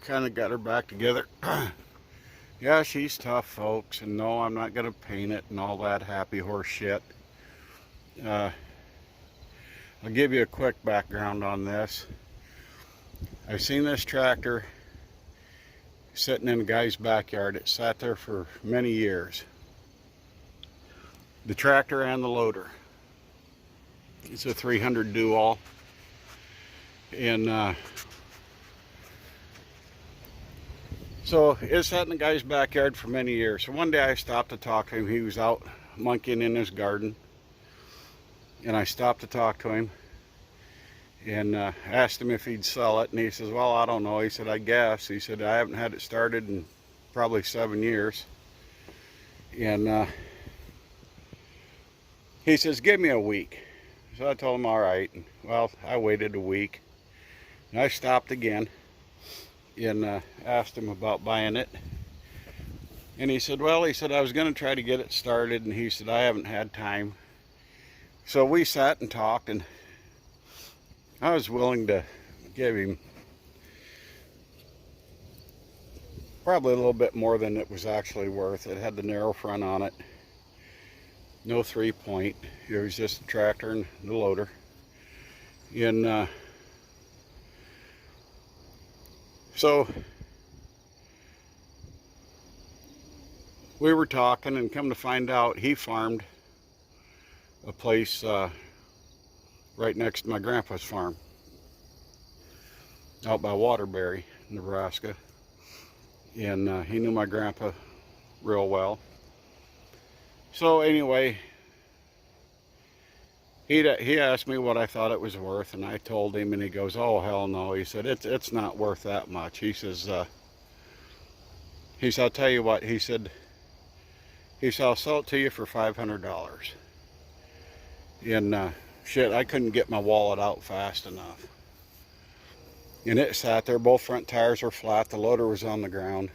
kind of got her back together. Yeah, she's tough, folks, and no, I'm not going to paint it and all that happy horse shit. I'll give you a quick background on this. I've seen this tractor sitting in a guy's backyard. It sat there for many years. The tractor and the loader. It's a 300 dual. And so it sat in the guy's backyard for many years. So one day I stopped to talk to him. He was out monkeying in his garden. And I stopped to talk to him and asked him if he'd sell it. And he says, well, I don't know. He said, I guess. He said, I haven't had it started in probably 7 years. And he says, give me a week. So I told him, all right. And, well, I waited a week. And I stopped again and asked him about buying it. And he said, well, he said, I was going to try to get it started. And he said, I haven't had time. So we sat and talked, and I was willing to give him probably a little bit more than it was actually worth. It had the narrow front on it. No 3-point. It was just the tractor and the loader. And so we were talking, and come to find out, he farmed a place right next to my grandpa's farm out by Waterbury, Nebraska. And he knew my grandpa real well. So anyway, he asked me what I thought it was worth, and I told him, and he goes, oh hell no. He said, it's not worth that much. He says, I'll tell you what. He said, I'll sell it to you for $500. And shit, I couldn't get my wallet out fast enough. And it sat there. Both front tires were flat. The loader was on the ground.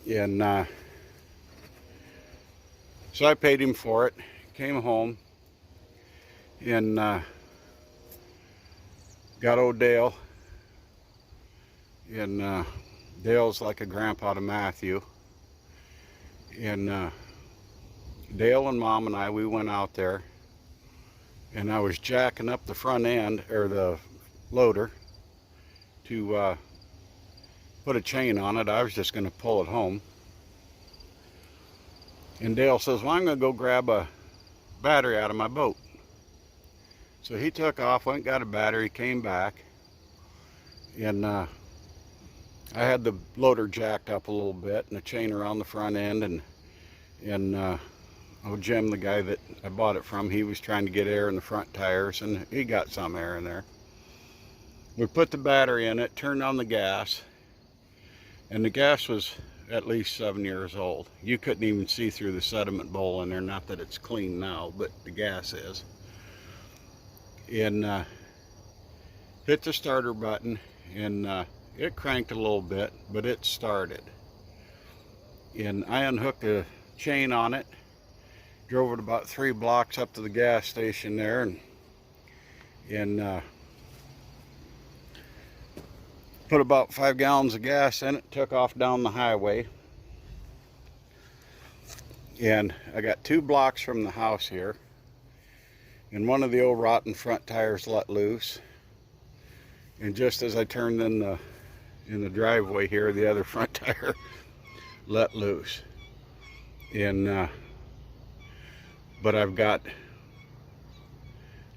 And so I paid him for it. Came home and got old Dale. And Dale's like a grandpa to Matthew. And Dale and Mom and I, we went out there, and I was jacking up the front end, or the loader, to put a chain on it. I was just going to pull it home. And Dale says, well, I'm going to go grab a battery out of my boat. So he took off, went and got a battery, came back, and I had the loader jacked up a little bit, and a chain around the front end, and Jim, the guy that I bought it from, he was trying to get air in the front tires, and he got some air in there. We put the battery in it, turned on the gas, and the gas was at least 7 years old. You couldn't even see through the sediment bowl in there, not that it's clean now, but the gas is. And hit the starter button, and it cranked a little bit, but it started. And I unhooked a chain on it, drove it about 3 blocks up to the gas station there, and put about 5 gallons of gas in it, took off down the highway. And I got 2 blocks from the house here, and one of the old rotten front tires let loose. And just as I turned in the driveway here, the other front tire let loose. And but I've got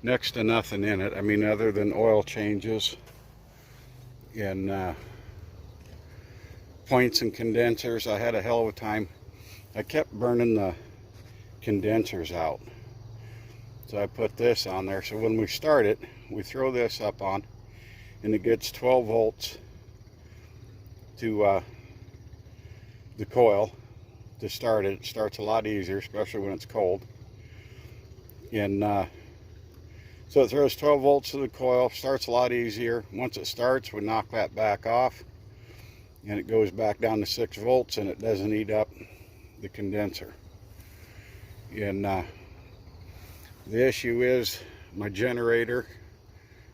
next to nothing in it. I mean, other than oil changes and points and condensers. I had a hell of a time. I kept burning the condensers out. So I put this on there. So when we start it, we throw this up on, and it gets 12 volts to the coil to start it. It starts a lot easier, especially when it's cold. And so it throws 12 volts to the coil, starts a lot easier. Once it starts, we knock that back off, and it goes back down to 6 volts, and it doesn't eat up the condenser. And the issue is my generator.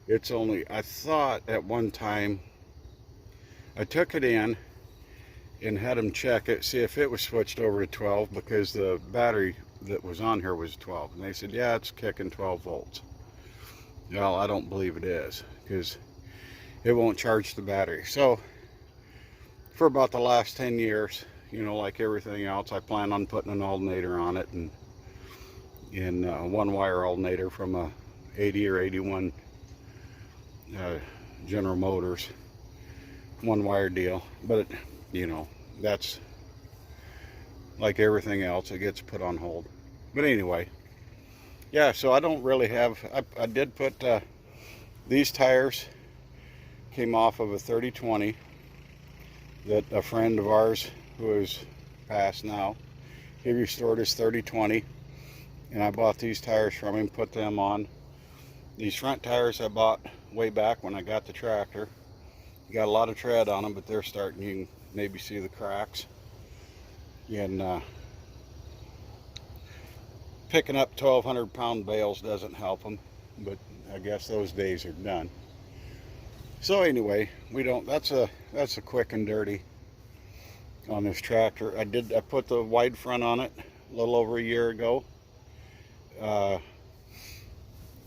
It's only, I thought at one time I took it in and had them check it, see if it was switched over to 12, because the battery that was on here was 12. And they said, yeah, it's kicking 12 volts. Well, I don't believe it is, because it won't charge the battery. So for about the last 10 years, you know, like everything else, I plan on putting an alternator on it, and in one wire alternator from a 80 or 81 General Motors, one wire deal. But you know, that's like everything else, it gets put on hold. But anyway, yeah, so I don't really have, I did put these tires came off of a 30-20 that a friend of ours who is passed now, he restored his 30-20, and I bought these tires from him, put them on. These front tires I bought way back when I got the tractor. Got a lot of tread on them, but they're starting, you can maybe see the cracks. And picking up 1,200-pound bales doesn't help them, but I guess those days are done. So anyway, we don't. That's a quick and dirty on this tractor. I put the wide front on it a little over a year ago.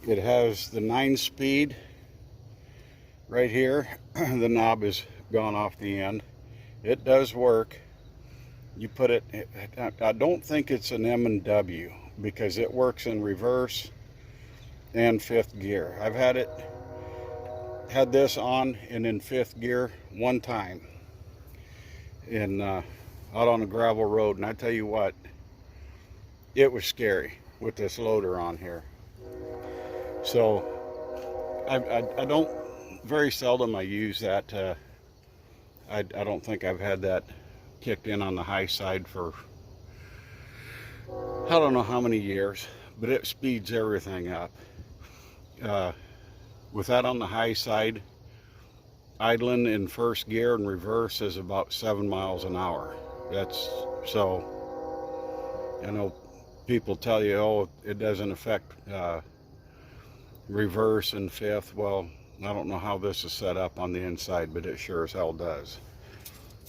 It has the 9-speed right here. The knob is gone off the end. It does work. You put it. I don't think it's an M&W, because it works in reverse and 5th gear. I've had this on and in 5th gear one time in out on a gravel road, and I tell you what, it was scary with this loader on here. So I don't, very seldom I use that. I don't think I've had that kicked in on the high side for I don't know how many years, but it speeds everything up. With that on the high side, idling in 1st gear and reverse is about 7 miles an hour. That's, so I know people tell you, oh, it doesn't affect reverse and 5th. Well, I don't know how this is set up on the inside, but it sure as hell does.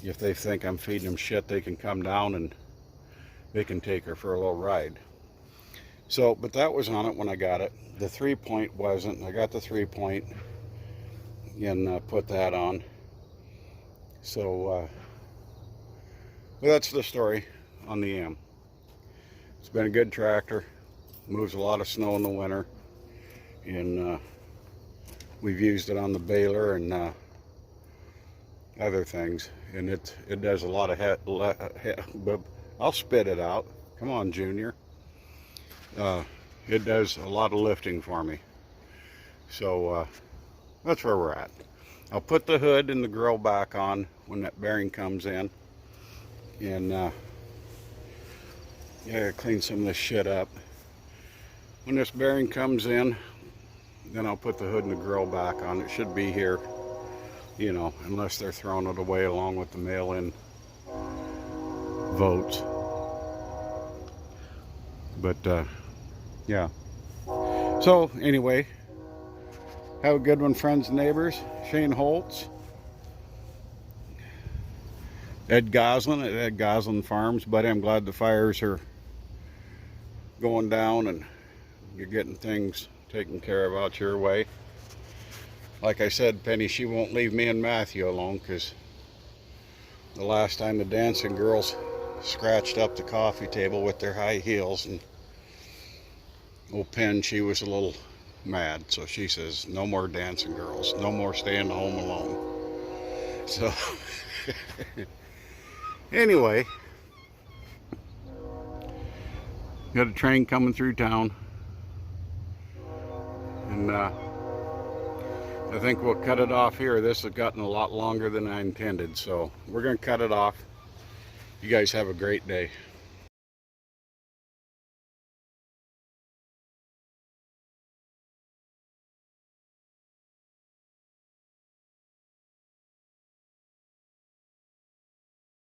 If they think I'm feeding them shit, they can come down and they can take her for a little ride. So, but that was on it when I got it. The 3-point wasn't. I got the 3-point and put that on. So, well, that's the story on the M. It's been a good tractor. Moves a lot of snow in the winter, and we've used it on the baler and other things, and it does a lot of I'll spit it out. Come on, Junior. It does a lot of lifting for me. So that's where we're at. I'll put the hood and the grill back on when that bearing comes in, and yeah, clean some of this shit up. When this bearing comes in, then I'll put the hood and the grill back on. It should be here, you know, unless they're throwing it away along with the mail-in votes. But yeah. So anyway, have a good one, friends and neighbors. Shane Holtz, Ed Goslin at Ed Goslin Farms. Buddy, I'm glad the fires are going down and you're getting things taken care of out your way. Like I said, Penny, she won't leave me and Matthew alone, because the last time the dancing girls scratched up the coffee table with their high heels, and old Penn, she was a little mad, so she says, no more dancing girls, no more staying home alone. So anyway, got a train coming through town, and I think we'll cut it off here. This has gotten a lot longer than I intended, so we're going to cut it off. You guys have a great day.